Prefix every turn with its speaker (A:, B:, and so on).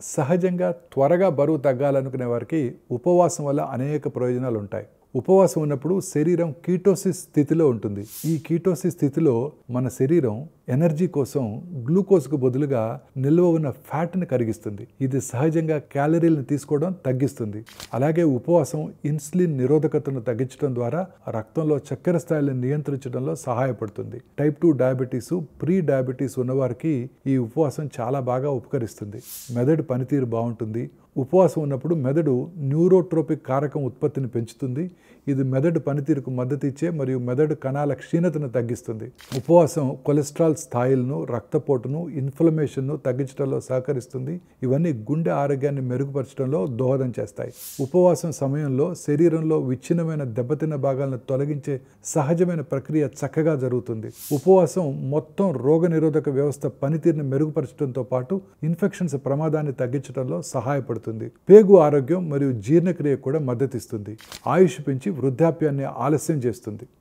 A: సహజంగా త్వరగా బరువు తగ్గాలనుకునే వారికి ఉపవాసం వల్ల అనేక ప్రయోజనాలు ఉంటాయి. ఉపవాసం ఉన్నప్పుడు శరీరం కీటోసిస్ స్థితిలో ఉంటుంది. ఈ కీటోసిస్ స్థితిలో మన శరీరం ఎనర్జీ కోసం గ్లూకోజ్కు బదులుగా నిల్వ ఉన్న ఫ్యాట్ని కరిగిస్తుంది. ఇది సహజంగా క్యాలరీలను తీసుకోవడం తగ్గిస్తుంది. అలాగే ఉపవాసం ఇన్సులిన్ నిరోధకతను తగ్గించడం ద్వారా రక్తంలో చక్కెర స్థాయిలను నియంత్రించడంలో సహాయపడుతుంది. టైప్ 2 డయాబెటీస్, ప్రీ డయాబెటీస్ ఉన్నవారికి ఈ ఉపవాసం చాలా బాగా ఉపకరిస్తుంది. మెదడు పనితీరు బాగుంటుంది. ఉపవాసం ఉన్నప్పుడు మెదడు న్యూరోట్రోపిక్ కారకం ఉత్పత్తిని పెంచుతుంది. ఇది మెదడు పనితీరుకు మద్దతు ఇచ్చే మరియు మెదడు కణాల క్షీణతను తగ్గిస్తుంది. ఉపవాసం కొలెస్ట్రాల్ స్థాయిలను, రక్తపోటును, ఇన్ఫ్లమేషన్ను తగ్గించడంలో సహకరిస్తుంది. ఇవన్నీ గుండె ఆరోగ్యాన్ని మెరుగుపరచడంలో దోహదం చేస్తాయి. ఉపవాసం సమయంలో శరీరంలో విచ్ఛిన్నమైన దెబ్బతిన్న భాగాలను తొలగించే సహజమైన ప్రక్రియ చక్కగా జరుగుతుంది. ఉపవాసం మొత్తం రోగనిరోధక వ్యవస్థ పనితీరుని మెరుగుపరచడంతో పాటు ఇన్ఫెక్షన్స్ ప్రమాదాన్ని తగ్గించడంలో సహాయపడుతుంది. పేగు ఆరోగ్యం మరియు జీర్ణక్రియ కూడా మద్దతిస్తుంది. ఆయుష్ పెంచి వృద్ధాప్యాన్ని ఆలస్యం చేస్తుంది.